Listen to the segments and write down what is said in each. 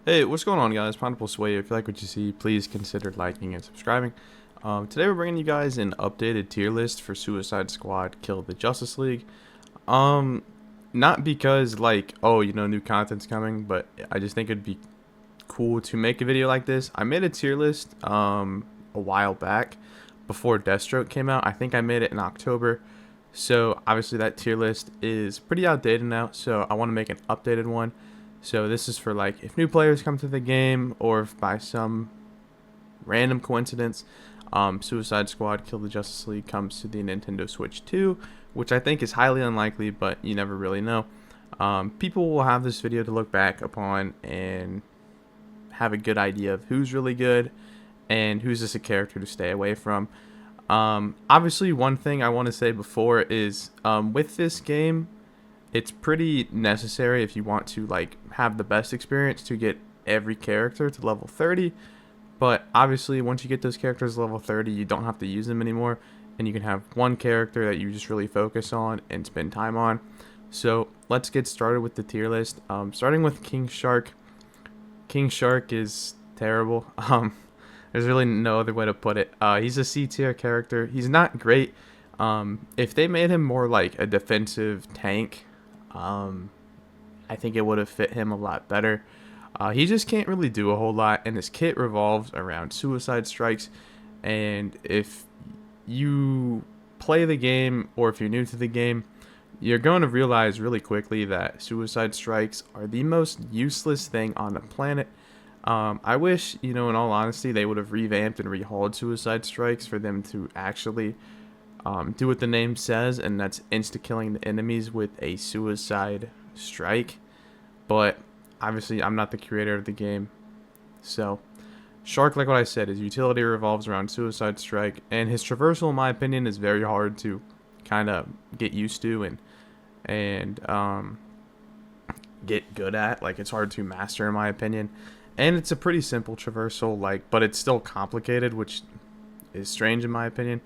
Hey, what's going on, guys? Pineapple Sway. If you like what you see, please consider liking and subscribing. Today we're bringing you guys an updated tier list for Suicide Squad Kill the Justice League. Um, Not because, like, oh, new content's coming, but I just think it'd be cool to make a video like this. I made a tier list, a while back before Deathstroke came out. I think I made it in October. So, obviously, that tier list is pretty outdated now, so I want to make an updated one. So this is for like if new players come to the game, or if by some random coincidence, Suicide Squad Kill the Justice League comes to the Nintendo Switch 2, which I think is highly unlikely, but you never really know. People will have this video to look back upon and have a good idea of who's really good and who's just a character to stay away from. Obviously, one thing I want to say before is with this game, it's pretty necessary if you want to like have the best experience to get every character to level 30. But obviously, once you get those characters level 30, you don't have to use them anymore, and you can have one character that you just really focus on and spend time on. So let's get started with the tier list. Starting with King Shark. King Shark is terrible. There's really no other way to put it. He's a C tier character. He's not great. If they made him more like a defensive tank, um, I think it would have fit him a lot better. He just can't really do a whole lot, and his kit revolves around suicide strikes. And if you play the game, or if you're new to the game, you're going to realize really quickly that suicide strikes are the most useless thing on the planet. I wish, in all honesty, they would have revamped and rehauled suicide strikes for them to actually do what the name says, and that's insta killing the enemies with a suicide strike. But obviously, I'm not the creator of the game, so Shark, like what I said, his utility revolves around suicide strike, and his traversal, in my opinion, is very hard to kind of get used to and get good at. Like, it's hard to master, in my opinion, and it's a pretty simple traversal, like, but it's still complicated, which is strange in my opinion.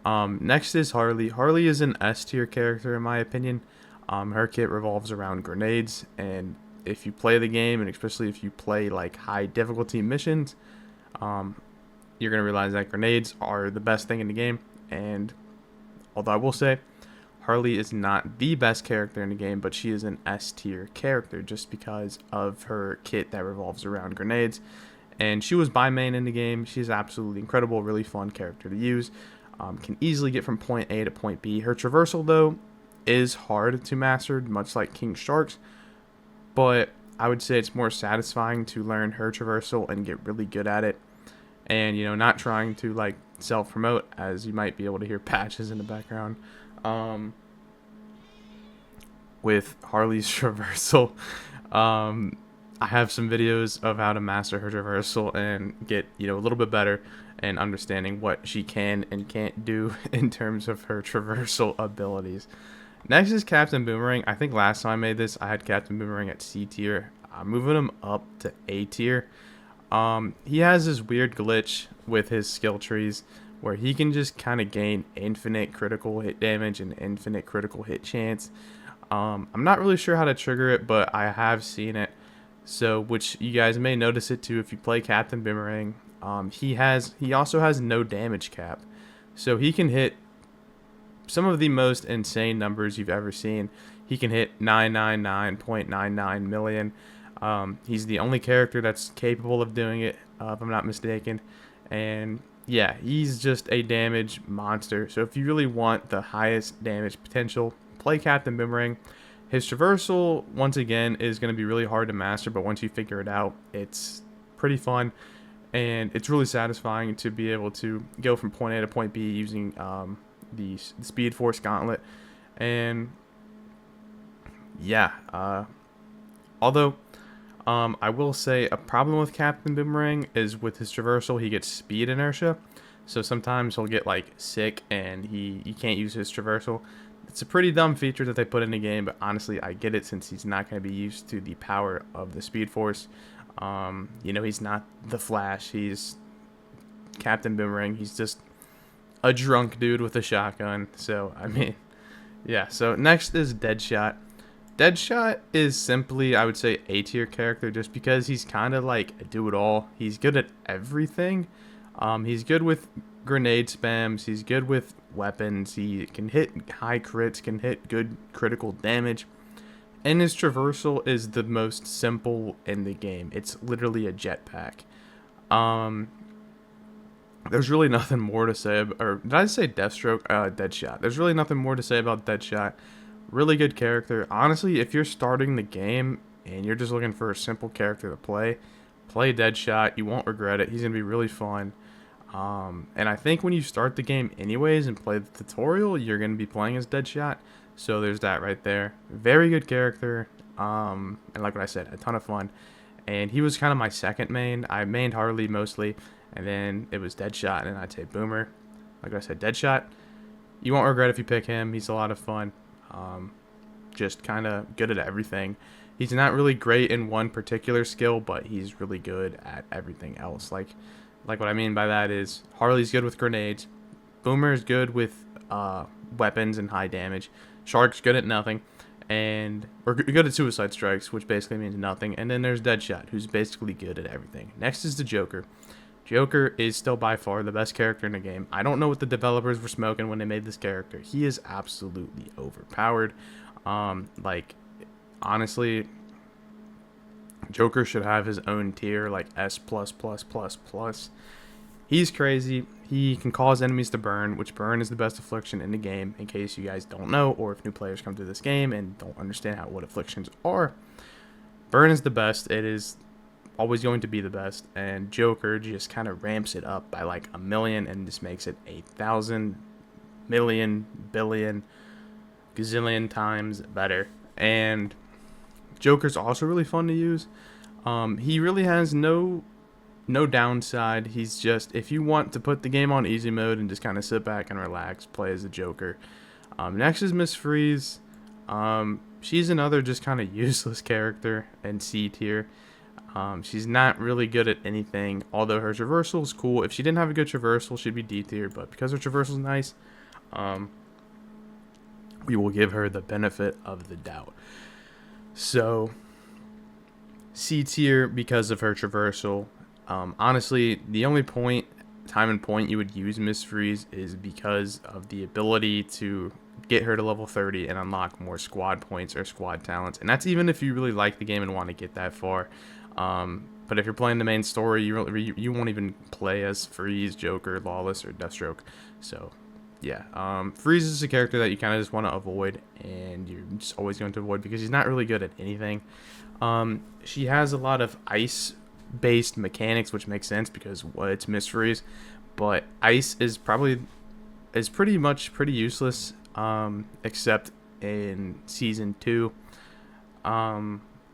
Next is Harley. Harley is an S tier character in my opinion. Her kit revolves around grenades, and if you play the game, and especially if you play like high difficulty missions, um, you're gonna realize that grenades are the best thing in the game. And although I will say, Harley is not the best character in the game, but she is an S tier character just because of her kit that revolves around grenades. And she was by main in the game. She's absolutely incredible, really fun character to use. Can easily get from point A to point B. Her traversal, though, is hard to master, much like King Shark's, but I would say it's more satisfying to learn her traversal and get really good at it. And, not trying to, like, self-promote, as you might be able to hear patches in the background. Um, with Harley's traversal, I have some videos of how to master her traversal and get, a little bit better and understanding what she can and can't do in terms of her traversal abilities. Next is Captain Boomerang. I think last time I made this, I had Captain Boomerang at C tier. I'm moving him up to A tier. He has this weird glitch with his skill trees where he can just kind of gain infinite critical hit damage and infinite critical hit chance. I'm not really sure how to trigger it, but I have seen it. So, which you guys may notice it too if you play Captain Boomerang. He also has no damage cap, so he can hit some of the most insane numbers you've ever seen. He can hit 999.99 million. He's the only character that's capable of doing it, if I'm not mistaken. And yeah, he's just a damage monster. So if you really want the highest damage potential, play Captain Boomerang. His traversal, once again, is going to be really hard to master, but once you figure it out, it's pretty fun. And it's really satisfying to be able to go from point A to point B using the Speed Force Gauntlet. And yeah, although I will say a problem with Captain Boomerang is with his traversal, he gets speed inertia. So sometimes he'll get like sick and he can't use his traversal. It's a pretty dumb feature that they put in the game, but honestly, I get it since he's not going to be used to the power of the Speed Force. He's not the Flash. He's Captain Boomerang. He's just a drunk dude with a shotgun. So, I mean, yeah. So next is Deadshot. Deadshot is simply, I would say, A tier character just because he's kind of like a do-it-all. He's good at everything. He's good with grenade spams. He's good with weapons. He can hit high crits, can hit good critical damage. And his traversal is the most simple in the game. It's literally a jetpack. Um, there's really nothing more to say. Or did I say Deathstroke? Deadshot. There's really nothing more to say about Deadshot. Really good character. Honestly, if you're starting the game and you're just looking for a simple character to play Deadshot. You won't regret it. He's gonna be really fun. And I think when you start the game anyways and play the tutorial, you're gonna be playing as Deadshot. So there's that right there. Very good character. And like what I said, a ton of fun. And he was kind of my second main. I mained Harley mostly, and then it was Deadshot, and I'd say Boomer. Like I said, Deadshot. You won't regret if you pick him. He's a lot of fun. Just kind of good at everything. He's not really great in one particular skill, but he's really good at everything else. Like what I mean by that is Harley's good with grenades. Boomer is good with weapons and high damage. Shark's good at nothing. And we're good at suicide strikes, which basically means nothing. And then there's Deadshot, who's basically good at everything. Next is the Joker. Joker is still by far the best character in the game. I don't know what the developers were smoking when they made this character. He is absolutely overpowered. Like, honestly, Joker should have his own tier, like S+++++. He's crazy. He can cause enemies to burn, which burn is the best affliction in the game, in case you guys don't know, or if new players come to this game and don't understand what afflictions are. Burn is the best. It is always going to be the best, and Joker just kind of ramps it up by like 1,000,000 and just makes it 8,000 million billion gazillion times better. And Joker's also really fun to use. He really has no downside. He's just, if you want to put the game on easy mode and just kind of sit back and relax, play as a Joker. Next is Miss Freeze. She's another just kind of useless character in C tier. She's not really good at anything, although her traversal is cool. If she didn't have a good traversal, she'd be D tier, but because her traversal is nice, we will give her the benefit of the doubt. So, C tier because of her traversal. Honestly, the only time and point you would use Miss Freeze is because of the ability to get her to level 30 and unlock more squad points or squad talents. And that's even if you really like the game and want to get that far. But if you're playing the main story, you won't even play as Freeze, Joker, Lawless, or Deathstroke. So, yeah. Freeze is a character that you kind of just want to avoid, and you're just always going to avoid because he's not really good at anything. She has a lot of ice-based mechanics, which makes sense because it's Miss Freeze. But ice is pretty much pretty useless, except in Season 2.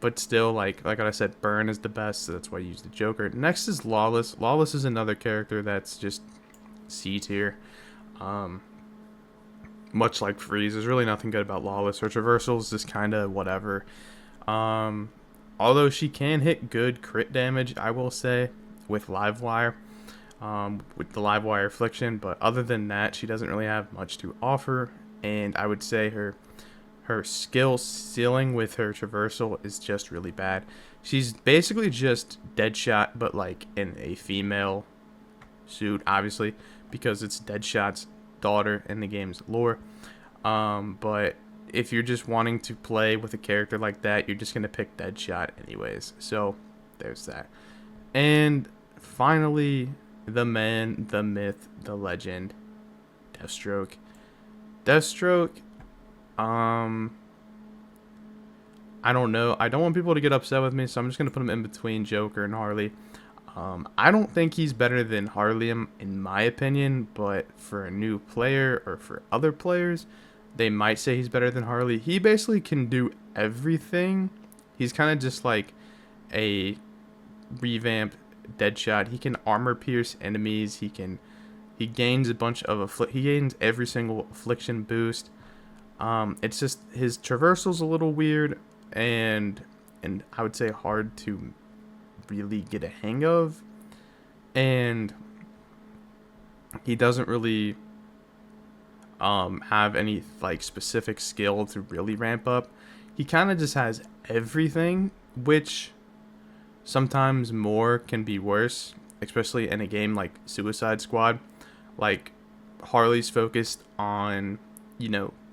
But still, like I said, Burn is the best, so that's why I use the Joker. Next is Lawless. Lawless is another character that's just C tier. Much like Freeze, there's really nothing good about Lawless. Her traversal is just kind of whatever. Although she can hit good crit damage, I will say, with Livewire, with the Livewire affliction. But other than that, she doesn't really have much to offer. And I would say her skill ceiling with her traversal is just really bad. She's basically just Deadshot, but like in a female suit, obviously, because it's Deadshot's daughter in the game's lore. But if you're just wanting to play with a character like that, you're just going to pick Deadshot anyways. So there's that. And finally, the man, the myth, the legend, Deathstroke. I don't know. I don't want people to get upset with me, so I'm just going to put him in between Joker and Harley. I don't think he's better than Harley in my opinion, but for a new player or for other players, they might say he's better than Harley. He basically can do everything. He's kind of just like a revamped Deadshot. He can armor pierce enemies. He gains a bunch of he gains every single affliction boost. It's just his traversal's a little weird and I would say hard to really get a hang of, and he doesn't really have any like specific skill to really ramp up. he kind of just has everything, which sometimes more can be worse, especially in a game like Suicide Squad. Like, Harley's focused on,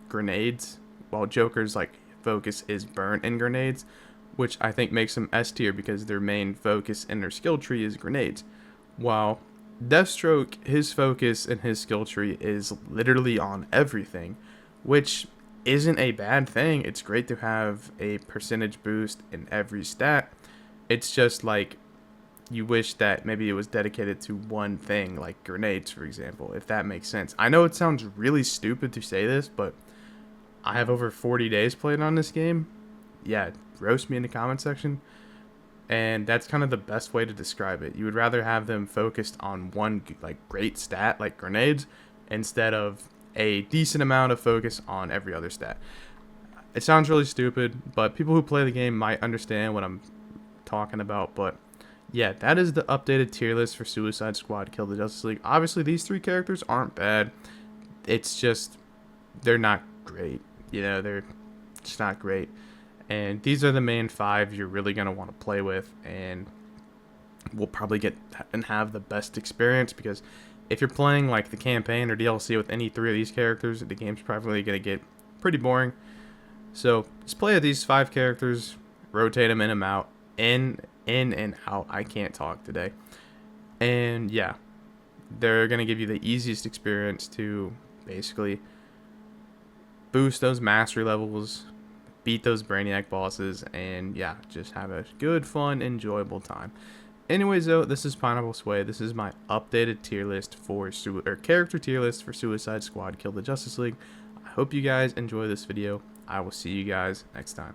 grenades, while Joker's like focus is burn and grenades, which I think makes them S tier because their main focus in their skill tree is grenades. While Deathstroke, his focus and his skill tree is literally on everything, which isn't a bad thing. It's great to have a percentage boost in every stat. It's just like you wish that maybe it was dedicated to one thing, like grenades, for example, if that makes sense. I know it sounds really stupid to say this, but I have over 40 days played on this game. Yeah, roast me in the comment section. And that's kind of the best way to describe it. You would rather have them focused on one like great stat like grenades instead of a decent amount of focus on every other stat. It sounds really stupid, but people who play the game might understand what I'm talking about. But yeah, that is the updated tier list for Suicide Squad Kill the Justice League. Obviously, these 3 characters aren't bad. It's just they're not great. They're just not great. And these are the main 5 you're really going to want to play with, and we'll probably get and have the best experience, because if you're playing like the campaign or DLC with any 3 of these characters, the game's probably going to get pretty boring. So just play with these 5 characters, rotate them in and out, in and out. I can't talk today. And yeah, they're going to give you the easiest experience to basically boost those mastery levels, beat those Brainiac bosses, and yeah, just have a good, fun, enjoyable time. Anyways, though, this is Pineapple Sway. This is my updated tier list for character tier list for Suicide Squad Kill the Justice League. I hope you guys enjoy this video. I will see you guys next time.